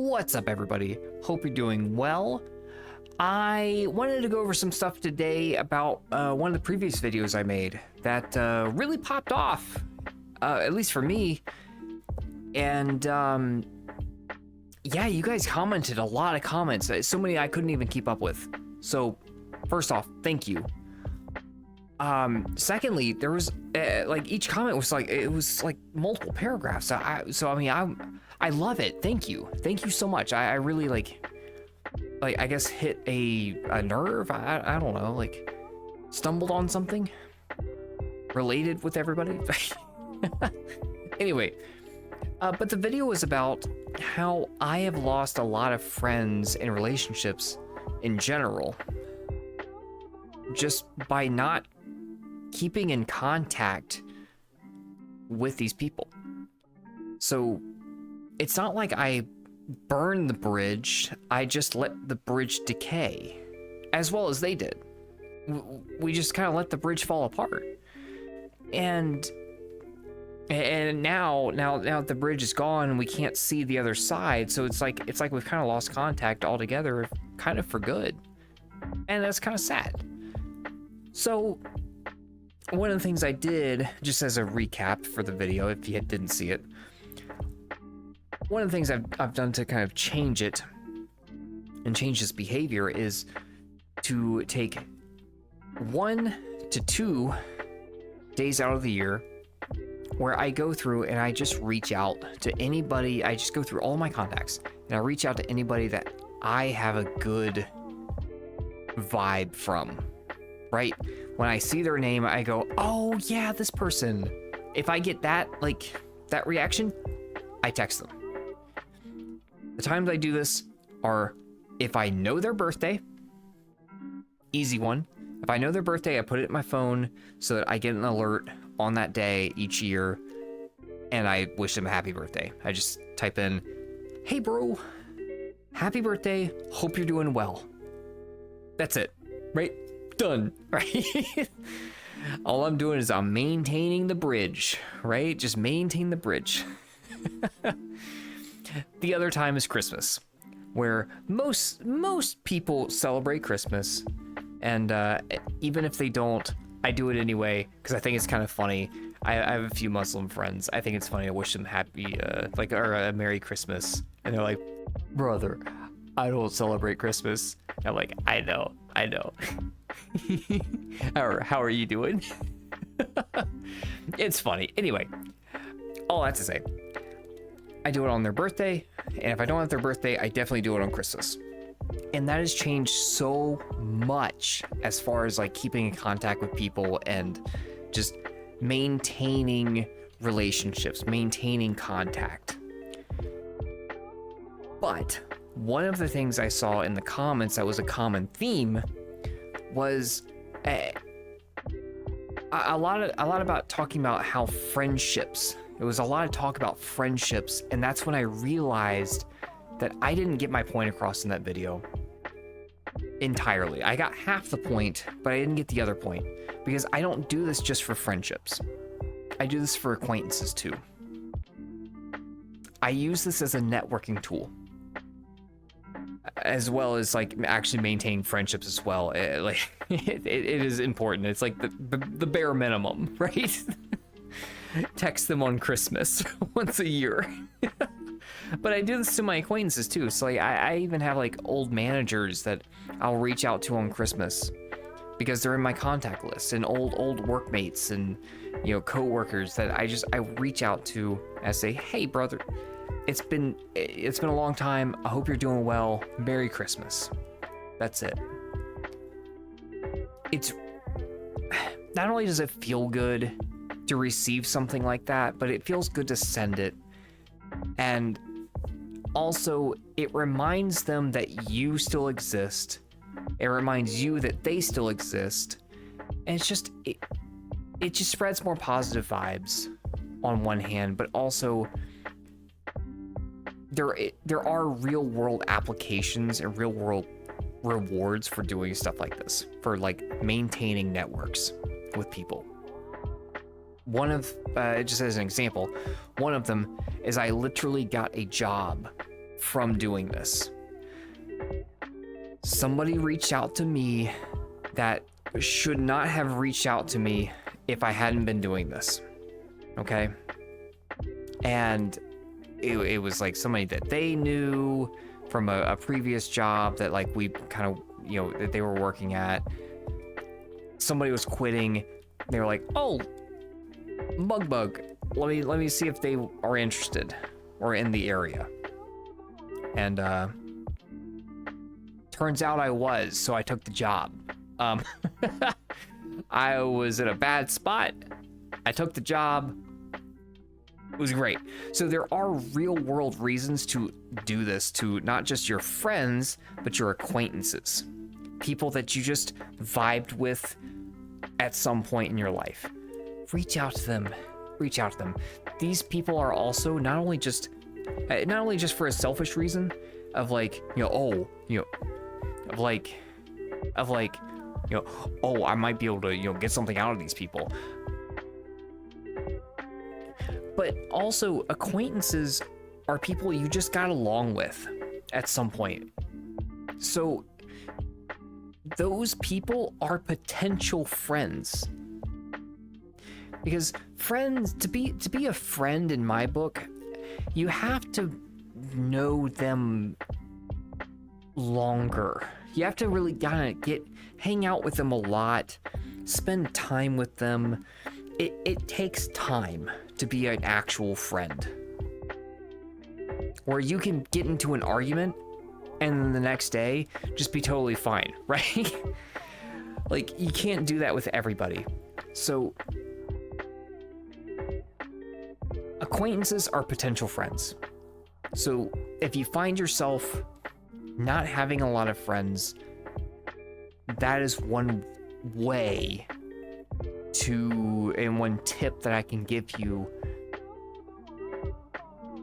What's up, everybody? Hope you're doing well. I wanted to go over some stuff today about one of the previous videos I made that really popped off, at least for me. And yeah, you guys commented a lot of comments, so many I couldn't even keep up with. So first off, thank you. Secondly, there was like each comment was like, it was like multiple paragraphs. So I mean, I love it. Thank you so much. I really like I guess hit a nerve. I don't know, like stumbled on something related with everybody. Anyway, but the video was about how I have lost a lot of friends and relationships in general just by not keeping in contact with these people. So it's not like I burned the bridge, I just let the bridge decay, as well as they did. We just kind of let the bridge fall apart. And now the bridge is gone and we can't see the other side, so it's like we've kind of lost contact altogether, kind of for good. And that's kind of sad. So one of the things I did, just as a recap for the video, if you didn't see it, one of the things I've done to kind of change it and change this behavior is to take 1 to 2 days out of the year where I go through and I just reach out to anybody. I just go through all my contacts and I reach out to anybody that I have a good vibe from, right? When I see their name, I go, oh yeah, this person. If I get that reaction, I text them. The times I do this are if I know their birthday, easy one. If I know their birthday, I put it in my phone so that I get an alert on that day each year, and I wish them a happy birthday. I just type in, hey bro, happy birthday, hope you're doing well. That's it, right? Done, right? All I'm doing is I'm maintaining the bridge, right? Just maintain the bridge. The other time is Christmas, where most people celebrate Christmas, and even if they don't, I do it anyway because I think it's kind of funny. I have a few Muslim friends. I think it's funny. I wish them happy, or a Merry Christmas, and they're like, "Brother, I don't celebrate Christmas." I'm like, I know. How are you doing? It's funny. Anyway, all that to say, I do it on their birthday, and if I don't have their birthday, I definitely do it on Christmas. And that has changed so much as far as like keeping in contact with people and just maintaining relationships, maintaining contact. But one of the things I saw in the comments that was a common theme was a lot about talking about how friendships. It was a lot of talk about friendships, and that's when I realized that I didn't get my point across in that video entirely. I got half the point, but I didn't get the other point, because I don't do this just for friendships. I do this for acquaintances too. I use this as a networking tool, as well as like actually maintaining friendships as well. It is important. It's like the bare minimum, right? Text them on Christmas once a year. But I do this to my acquaintances too. So like, I even have like old managers that I'll reach out to on Christmas because they're in my contact list, and old workmates and, you know, co-workers that I reach out to and say, hey brother, it's been a long time. I hope you're doing well. Merry Christmas. That's it. It's not only does it feel good to receive something like that, but it feels good to send it. And also it reminds them that you still exist. It reminds you that they still exist. And it's just, it just spreads more positive vibes on one hand, but also there are real world applications and real world rewards for doing stuff like this, for like maintaining networks with people. One of, just as an example, one of them is I literally got a job from doing this. Somebody reached out to me that should not have reached out to me if I hadn't been doing this. Okay? And it was like somebody that they knew from a previous job that like we kind of, you know, that they were working at. Somebody was quitting. They were like, oh, Bug, let me see if they are interested or in the area. And turns out I was, so I took the job. I was in a bad spot. I took the job. It was great. So there are real world reasons to do this to not just your friends, but your acquaintances. People that you just vibed with at some point in your life. Reach out to them. Reach out to them. These people are also not only just for a selfish reason of like, you know, oh, you know, of like, you know, oh, I might be able to, you know, get something out of these people. But also, acquaintances are people you just got along with at some point. So those people are potential friends. Because friends, to be a friend in my book, you have to know them longer. You have to really kind of hang out with them a lot, spend time with them. It takes time to be an actual friend. Or you can get into an argument and then the next day just be totally fine, right? Like, you can't do that with everybody. So acquaintances are potential friends. So if you find yourself not having a lot of friends, that is one way to, and one tip that I can give you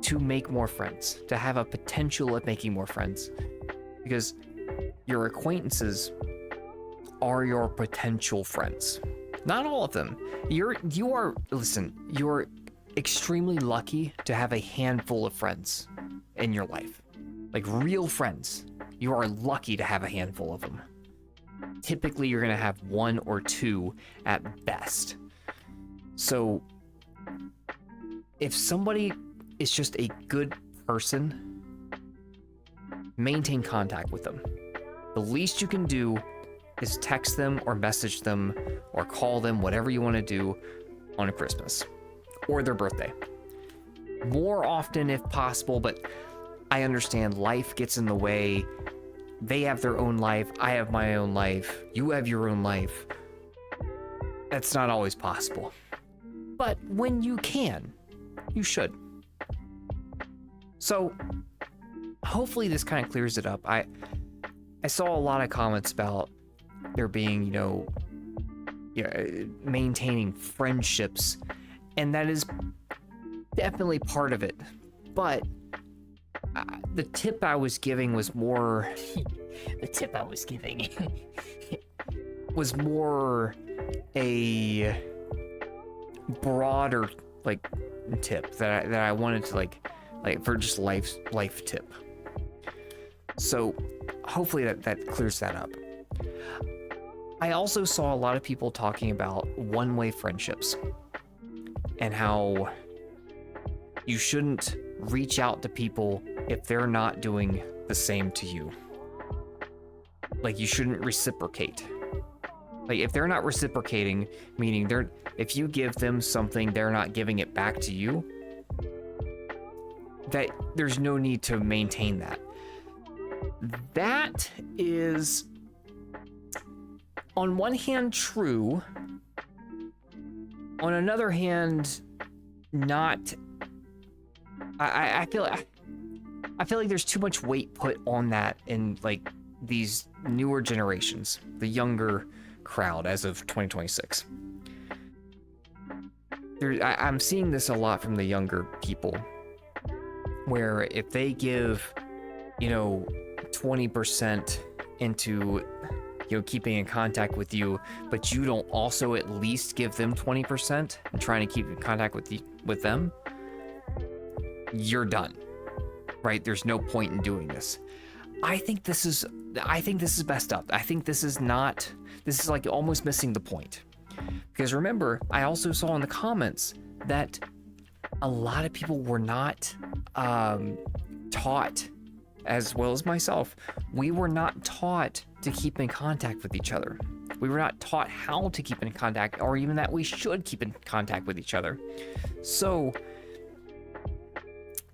to make more friends, to have a potential of making more friends. Because your acquaintances are your potential friends. Not all of them. You're extremely lucky to have a handful of friends in your life. Like real friends. You are lucky to have a handful of them. Typically, you're going to have one or two at best. So if somebody is just a good person, maintain contact with them. The least you can do is text them or message them or call them, whatever you want to do on Christmas or their birthday. More often if possible, but I understand life gets in the way. They have their own life. I have my own life. You have your own life. That's not always possible. But when you can, you should. So hopefully this kind of clears it up. I saw a lot of comments about there being, maintaining friendships, and that is definitely part of it. But the tip I was giving was more was more a broader tip that I wanted to like for just life tip. So hopefully that clears that up. I also saw a lot of people talking about one-way friendships and how you shouldn't reach out to people if they're not doing the same to you. Like, you shouldn't reciprocate. Like, if they're not reciprocating, meaning if you give them something, they're not giving it back to you, that there's no need to maintain that. That is, on one hand, true. On another hand, not. I feel like there's too much weight put on that in these newer generations, the younger crowd as of 2026. I'm seeing this a lot from the younger people, where if they give, 20% into, keeping in contact with you, but you don't also at least give them 20% and trying to keep in contact with them, you're done. right? There's no point in doing this. I think this is messed up. I think this is like almost missing the point. Because remember, I also saw in the comments that a lot of people were not taught, as well as myself, we were not taught to keep in contact with each other. We were not taught how to keep in contact, or even that we should keep in contact with each other. So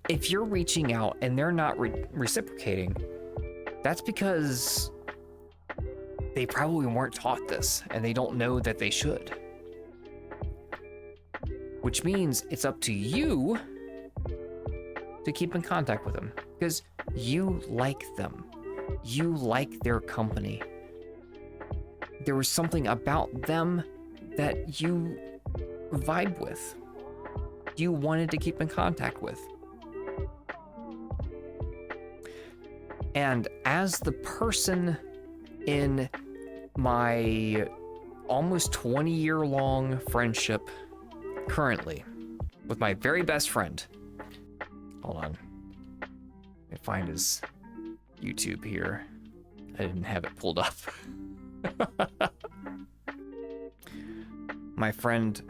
if you're reaching out and they're not reciprocating, that's because they probably weren't taught this and they don't know that they should. Which means it's up to you to keep in contact with them because you like them. You like their company. There was something about them that you vibe with. You wanted to keep in contact with. And as the person in my almost 20-year-long friendship currently with my very best friend, hold on, let me find his YouTube here. I didn't have it pulled up. My friend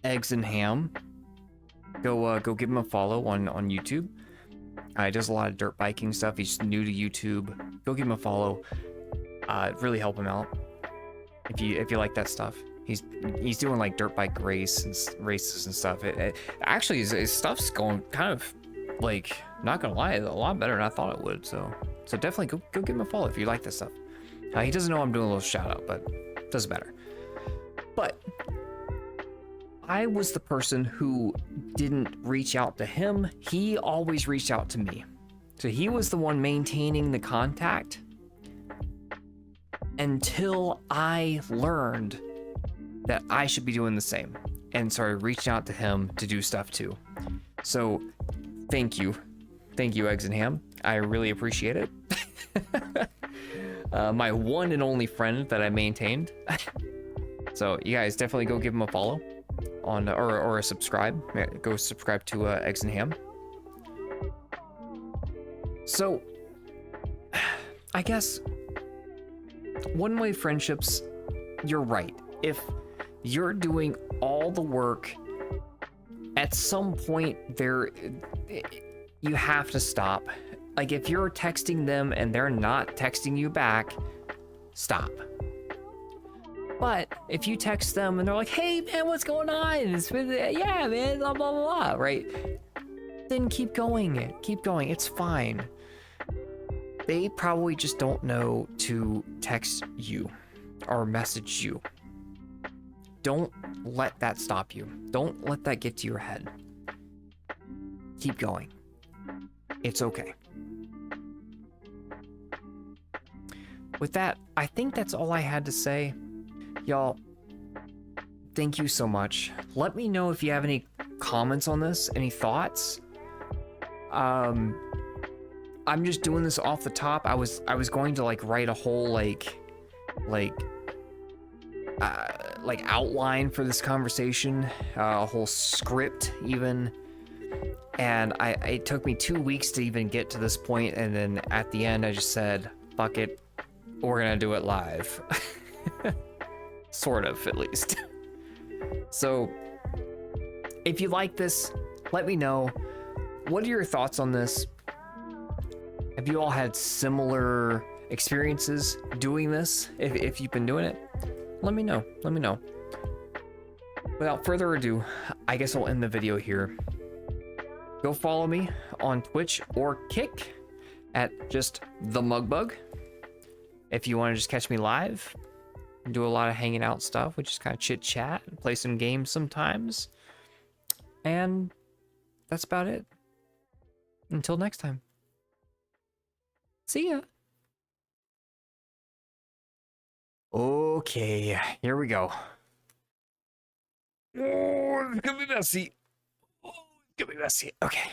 Eggs and Ham, go give him a follow on YouTube. He does a lot of dirt biking stuff. He's new to YouTube. Go give him a follow. Really help him out if you like that stuff. He's doing like dirt bike races and stuff. Actually his stuff's going kind of like, not gonna lie, a lot better than I thought it would. So definitely go give him a follow if you like this stuff. He doesn't know I'm doing a little shout out, but it doesn't matter. But I was the person who didn't reach out to him. He always reached out to me. So he was the one maintaining the contact until I learned that I should be doing the same and started reaching out to him to do stuff too. So thank you, Eggs and Ham. I really appreciate it. My one and only friend that I maintained. So you guys definitely go give him a follow on or a subscribe. Go subscribe to Eggs and Ham. So I guess one-way friendships, you're right. If you're doing all the work, at some point you have to stop. Like if you're texting them and they're not texting you back, stop. But if you text them and they're like, hey man, what's going on? Yeah man, blah, blah, blah, right? Then keep going. It's fine. They probably just don't know to text you or message you. Don't let that stop you. Don't let that get to your head. Keep going. It's okay. With that, I think that's all I had to say. Y'all, thank you so much. Let me know if you have any comments on this, any thoughts. I'm just doing this off the top. I was going to like write a whole like outline for this conversation, a whole script even. And it took me 2 weeks to even get to this point, and then at the end I just said, fuck it, we're gonna do it live. Sort of, at least. So if you like this, let me know. What are your thoughts on this? Have you all had similar experiences doing this? If you've been doing it, let me know. Without further ado, I guess I'll end the video here. Go follow me on Twitch or Kick at just the Mugbug. If you want to just catch me live, do a lot of hanging out stuff, which is kind of chit chat and play some games sometimes. And that's about it. Until next time. See ya. Okay, here we go. Oh, it's gonna be messy. Okay.